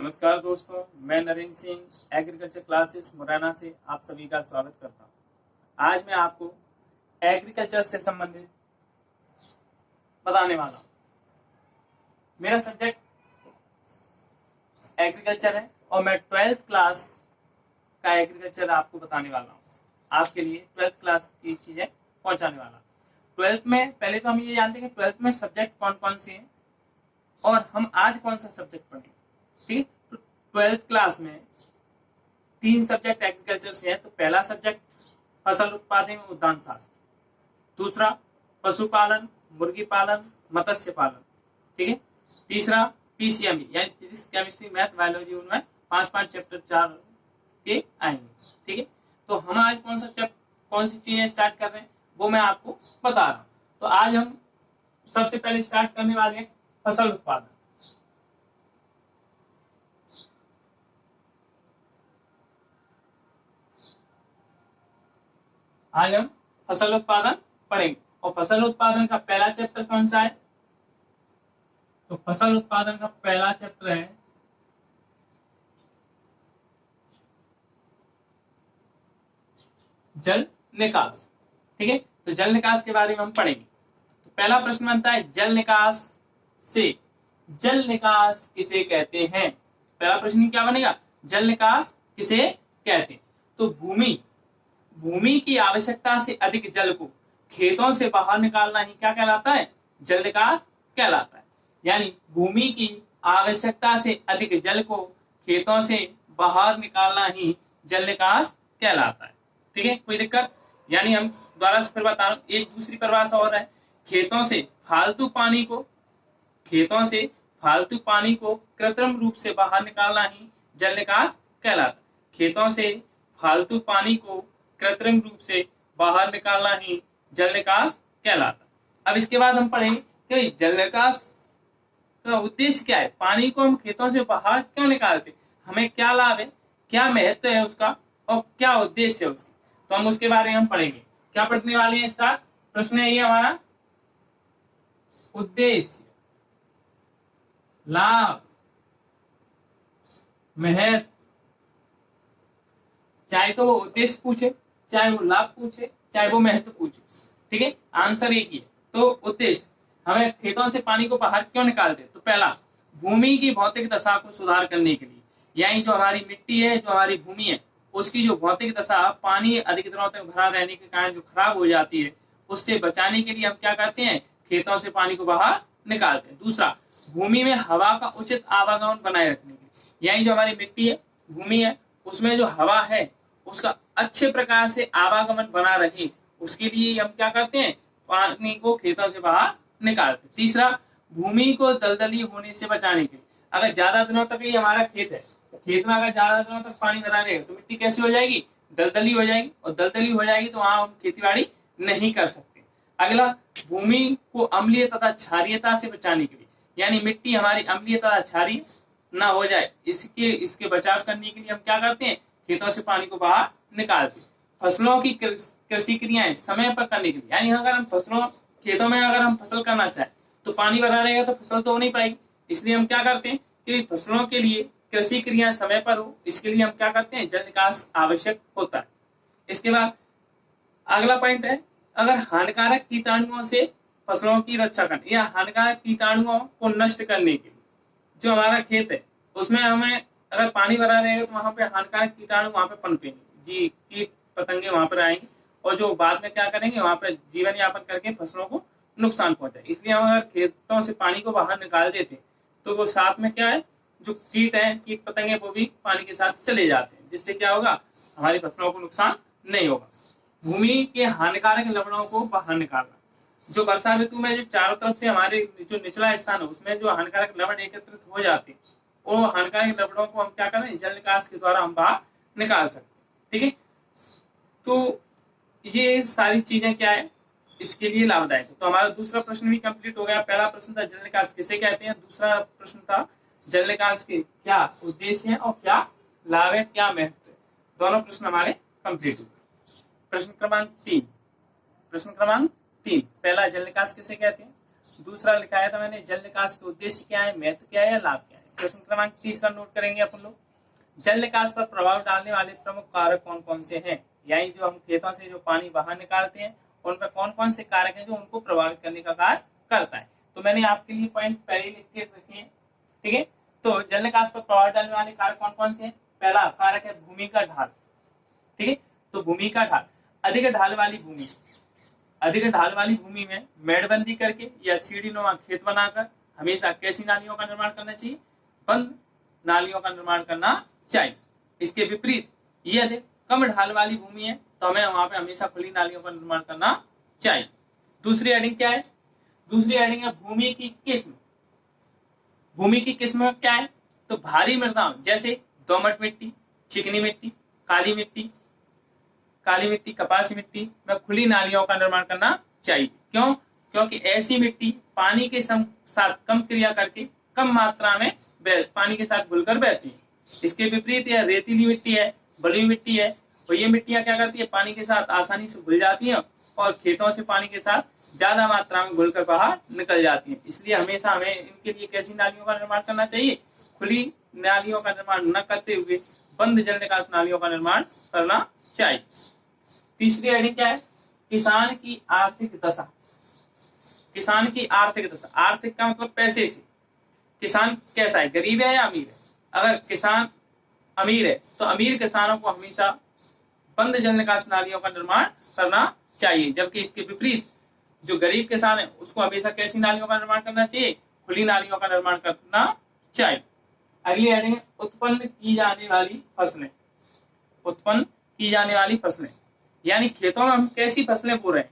नमस्कार दोस्तों, मैं नरेंद्र सिंह एग्रीकल्चर क्लासेस मुरैना से आप सभी का स्वागत करता हूं। आज मैं आपको एग्रीकल्चर से संबंधित बताने वाला हूं। मेरा सब्जेक्ट एग्रीकल्चर है और मैं 12th क्लास का एग्रीकल्चर आपको बताने वाला हूं। आपके लिए 12th क्लास की चीजें पहुंचाने वाला। 12th में पहले तो हम ये जानते हैं कि 12th में सब्जेक्ट कौन कौन से हैं और हम आज कौन सा सब्जेक्ट पढ़ेंगे। ठीक, तो 12th क्लास में 3 सब्जेक्ट एग्रीकल्चर से है। तो पहला सब्जेक्ट फसल उत्पादन एवं उद्यान शास्त्र, दूसरा पशुपालन, मुर्गी पालन, मत्स्य पालन, ठीक है। तीसरा पीसीएमई यानी फिजिक्स, केमिस्ट्री, मैथ, बायोलॉजी, उनमें 5-5 चैप्टर 4 के आएंगे, ठीक है। तो हम आज कौन सी चीजें स्टार्ट कर रहे हैं वो मैं आपको बता रहा हूँ। तो आज हम सबसे पहले स्टार्ट करने वाले हैं फसल उत्पादन। आज हम फसल उत्पादन पढ़ेंगे और फसल उत्पादन का पहला चैप्टर कौन सा है? तो फसल उत्पादन का पहला चैप्टर है जल निकास, ठीक है। तो जल निकास के बारे में हम पढ़ेंगे। तो पहला प्रश्न बनता है जल निकास किसे कहते हैं? पहला प्रश्न क्या बनेगा? जल निकास किसे कहते हैं? तो भूमि की आवश्यकता से अधिक जल को खेतों से बाहर निकालना ही क्या कहलाता है? जल निकास कहलाता है। यानी भूमि की आवश्यकता से अधिक जल को खेतों से बाहर निकालना ही जल निकास कहलाता है, ठीक है। कोई दिक्कत? यानी हम दोबारा से फिर बता रहा हूं, एक दूसरी परिभाषा और है, खेतों से फालतू पानी को कृत्रिम रूप से बाहर निकालना ही जल निकास कहलाता है। खेतों से फालतू पानी को कृत्रिम रूप से बाहर निकालना ही जल निकास कहलाता। अब इसके बाद हम पढ़ेंगे कि जल निकास का उद्देश्य क्या है, पानी को हम खेतों से बाहर क्यों निकालते, हमें क्या लाभ है, क्या महत्व है उसका और क्या उद्देश्य है उसकी। तो हम उसके बारे में हम पढ़ेंगे। क्या पढ़ने वाले हैं? स्टार्ट। प्रश्न है ये हमारा, उद्देश्य, लाभ, महत्व। चाहे तो वो उद्देश्य पूछे, चाहे वो लाभ पूछे, चाहे वो महत्व पूछे, ठीक है। आंसर एक ही है। तो उद्देश्य, हमें खेतों से पानी को बाहर क्यों निकालते? तो पहला, भूमि की भौतिक दशा को सुधार करने के लिए, यानी जो हमारी मिट्टी है, जो हमारी भूमि है, उसकी जो भौतिक दशा, पानी अधिक दिनों तक भरा रहने के कारण जो खराब हो जाती है, उससे बचाने के लिए हम क्या करते हैं? खेतों से पानी को बाहर निकालते हैं। दूसरा, भूमि में हवा का उचित आवागमन बनाए रखने के लिए, यानी जो हमारी मिट्टी है, भूमि है, उसमें जो हवा है उसका अच्छे प्रकार से आवागमन बना रहे, उसके लिए हम क्या करते हैं? पानी को खेतों से बाहर निकालते हैं। तीसरा, भूमि को दलदली होने से बचाने के लिए, अगर ज्यादा दिनों तक ये हमारा खेत है, खेत में अगर ज्यादा दिनों तक पानी भरा रहेगा तो मिट्टी कैसी हो जाएगी? दलदली हो जाएगी, और दलदली हो जाएगी तो वहां हम खेती बाड़ी नहीं कर सकते। अगला, भूमि को अम्लीय तथा क्षारीयता से बचाने के लिए, यानी मिट्टी हमारी अम्लीय तथा क्षारीय ना हो जाए, इसके बचाव करने के लिए हम क्या करते हैं? खेतों से पानी को बाहर निकालते। फसलों की कृषि क्रियाएं समय पर करने के लिए, यानी अगर हम खेतों में अगर हम फसल करना चाहें तो पानी भरा रहेगा तो फसल तो हो नहीं पाएगी, इसलिए हम क्या करते हैं कि फसलों के लिए कृषि क्रिया समय पर हो, इसके लिए हम क्या करते हैं? जल निकास आवश्यक होता है। इसके बाद अगला पॉइंट है, अगर हानिकारक कीटाणुओं से फसलों की रक्षा करने या हानिकारक कीटाणुओं को नष्ट करने के लिए, जो हमारा खेत है उसमें हमें अगर पानी भरा रहेगा तो वहां पे हानिकारक कीटाणु वहां पे पनपेंगे, जी कीट पतंगे वहां पर आएंगे और जो बाद में क्या करेंगे, वहां पर जीवन यापन करके फसलों को नुकसान पहुंचाए। इसलिए हम अगर खेतों से पानी को बाहर निकाल देते तो वो साथ में क्या है, जो कीट है, कीट पतंगे, वो भी पानी के साथ चले जाते हैं, जिससे क्या होगा? हमारी फसलों को नुकसान नहीं होगा। भूमि के हानिकारक लवणों को बाहर निकालना, जो वर्षा ऋतु में जो चारों तरफ से हमारे जो निचला स्थान है उसमें जो हानिकारक लवण एकत्रित हो जाते हैं, वो हानिकारक लवणों को हम क्या करें? जल निकास के द्वारा हम बाहर निकाल सकते हैं, ठीक है। तो ये सारी चीजें क्या है, इसके लिए लाभदायक है। तो हमारा दूसरा प्रश्न भी कंप्लीट हो गया। पहला प्रश्न था जल निकास किसे कहते हैं, दूसरा प्रश्न था जल निकास के क्या उद्देश्य है और क्या लाभ है, क्या महत्व है। दोनों प्रश्न हमारे कंप्लीट हो गए। प्रश्न क्रमांक 3, पहला जल निकास किसे कहते हैं, दूसरा लिखा है था मैंने जल निकास के उद्देश्य क्या है, महत्व क्या है या लाभ क्या है। क्वेश्चन क्रमांक 30 नोट करेंगे अपन लोग। जल निकास पर प्रभाव डालने वाले प्रमुख कारक कौन कौन से हैं, यानी जो हम खेतों से जो पानी बाहर निकालते हैं उनमें कौन कौन से कारक हैं जो उनको प्रभावित करने का कार्य करता है। तो मैंने आपके लिए पॉइंट पहले लिख के रखे हैं, ठीक है। तो जल निकास पर प्रभाव डालने वाले कारक कौन कौन से हैं। पहला कारक है भूमि का ढाल, ठीक है। तो भूमि का ढाल, अधिक ढाल वाली भूमि, अधिक ढाल वाली भूमि में मेड़बंदी करके या सीढ़ीनुमा खेत बनाकर हमेशा कैसी नालियों का निर्माण करना चाहिए, बंद नालियों का निर्माण करना चाहिए। इसके विपरीत यदि कम ढाल वाली भूमि है तो हमें वहां पे हमेशा खुली नालियों का निर्माण करना चाहिए। दूसरी हेडिंग क्या है, दूसरी हेडिंग है भूमि की किस्म। भूमि की किस्म क्या है, तो भारी मृदाओं जैसे दोमट मिट्टी, चिकनी मिट्टी, काली मिट्टी, कपासी मिट्टी में खुली नालियों का निर्माण करना चाहिए। क्यों, क्योंकि ऐसी मिट्टी पानी के साथ कम क्रिया करके कम मात्रा में पानी के साथ घुलकर बहती है। इसके विपरीत यह रेतीली मिट्टी है, बलुई मिट्टी है, तो ये मिट्टियां क्या करती है, पानी के साथ आसानी से घुल जाती हैं और खेतों से पानी के साथ ज्यादा मात्रा में घुलकर बाहर निकल जाती हैं। इसलिए हमेशा हमें इनके लिए कैसी नालियों का निर्माण करना चाहिए, खुली नालियों का निर्माण न करते हुए बंद जल निकास नालियों का निर्माण करना चाहिए। तीसरी हेडिंग क्या है, किसान की आर्थिक दशा। किसान की आर्थिक दशा, आर्थिक का मतलब पैसे से। किसान कैसा है, गरीब है या अमीर है। अगर किसान अमीर है तो अमीर किसानों को हमेशा बंद जल निकास नालियों का निर्माण करना चाहिए, जबकि इसके विपरीत जो गरीब किसान है उसको हमेशा कैसी नालियों का निर्माण करना चाहिए, खुली नालियों का निर्माण करना चाहिए। अगली हेडिंग है उत्पन्न की जाने वाली फसलें। उत्पन्न की जाने वाली फसलें यानी खेतों में हम कैसी फसलें बो रहे हैं,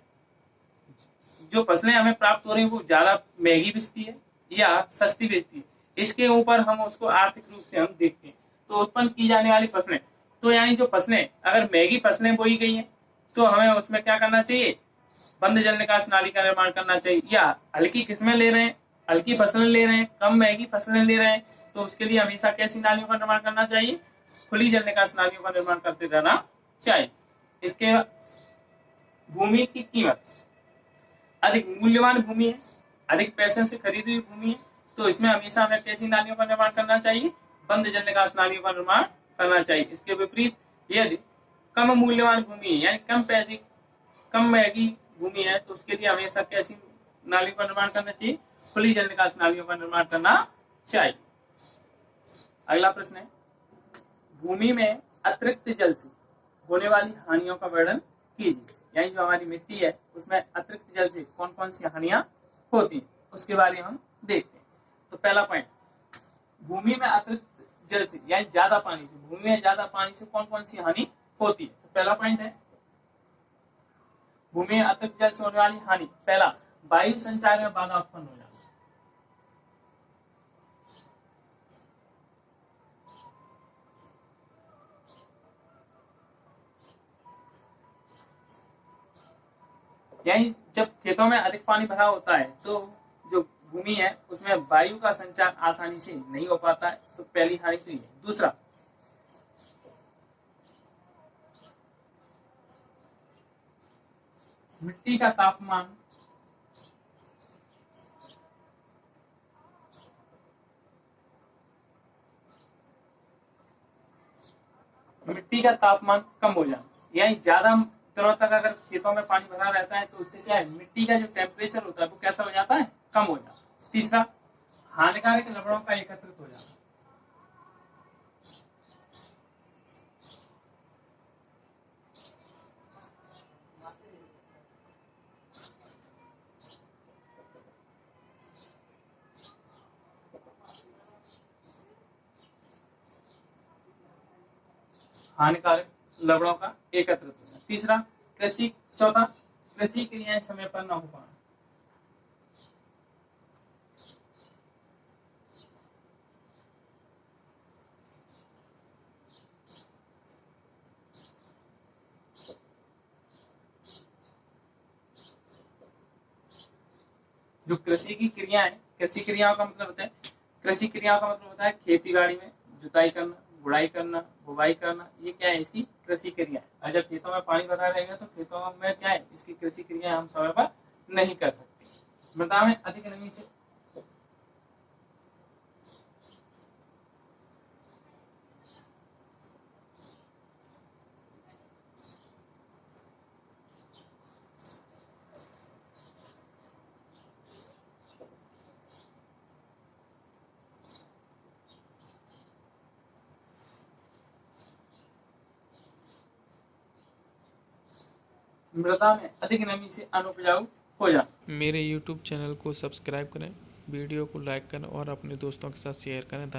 जो फसलें हमें प्राप्त हो रही है वो ज्यादा महंगी बिकती है या सस्ती बिकती है, इसके ऊपर हम उसको आर्थिक रूप से हम देखते हैं। तो उत्पन्न की जाने वाली फसलें, तो यानी जो फसलें अगर महंगी फसलें बोई गई हैं तो हमें उसमें क्या करना चाहिए, बंद जल निकास नाली का निर्माण करना चाहिए। या हल्की किस्में ले रहे हैं, हल्की फसलें ले रहे हैं, कम महंगी फसलें ले रहे हैं, तो उसके लिए हमेशा कैसी नालियों का निर्माण करना चाहिए, खुली जल निकास नालियों का निर्माण करते रहना चाहिए। इसके भूमि की कीमत, अधिक मूल्यवान भूमि है, अधिक पैसे से खरीदी हुई भूमि है, तो इसमें हमेशा हमें कैसी नालियों का निर्माण करना चाहिए, बंद जल निकास नालियों का निर्माण करना चाहिए। इसके विपरीत यदि कम मूल्यवान भूमि है यानी कम पैसे कम महंगी भूमि है तो उसके लिए हमेशा कैसी नालियों का निर्माण करना चाहिए, खुली जल निकास नालियों का निर्माण करना चाहिए। अगला प्रश्न है, भूमि में अतिरिक्त जल से होने वाली हानियों का वर्णन कीजिए। यानी जो हमारी मिट्टी है उसमें अतिरिक्त जल से कौन कौन सी हानियां होती हैं उसके बारे में हम देखते हैं। तो पहला पॉइंट, भूमि में अतिरिक्त जल से यानी ज्यादा पानी से, भूमि में ज्यादा पानी से कौन कौन सी हानि होती है। तो पहला पॉइंट है भूमि में अतिरिक्त जल से होने वाली हानि। पहला, वायु संचार में बाधा उत्पन्न हो जाना। यानी जब खेतों में अधिक पानी भरा होता है तो जो भूमि है उसमें वायु का संचार आसानी से नहीं हो पाता है, तो पहली हानि तो ये है। दूसरा, मिट्टी का तापमान, मिट्टी का तापमान कम हो जाना। यानी ज्यादा दिनों तक अगर खेतों में पानी भरा रहता है तो उससे क्या है, मिट्टी का जो टेम्परेचर होता है वो कैसा हो जाता है, कम हो जाता है। तीसरा, हानिकारक लवणों का एकत्रित हो जाना। हानिकारक लवणों का एकत्रित हो जाना। तीसरा, कृषि, चौथा, कृषि क्रियाएं समय पर न हो पाना। जो कृषि की क्रियाएं, कृषि क्रियाओं का मतलब होता है, कृषि क्रियाओं का मतलब होता है खेती बाड़ी में जुताई करना, गुड़ाई करना, बुवाई करना, ये क्या है, इसकी कृषि क्रिया है। और जब खेतों में पानी भरा रहेगा तो खेतों में क्या है, इसकी कृषि क्रिया हम समय पर नहीं कर सकते। मृदा में अधिक नमी से मृदा में अधिक नमी से अनुपजाऊ हो जाता। मेरे YouTube चैनल को सब्सक्राइब करें, वीडियो को लाइक करें और अपने दोस्तों के साथ शेयर करें। धन्यवाद।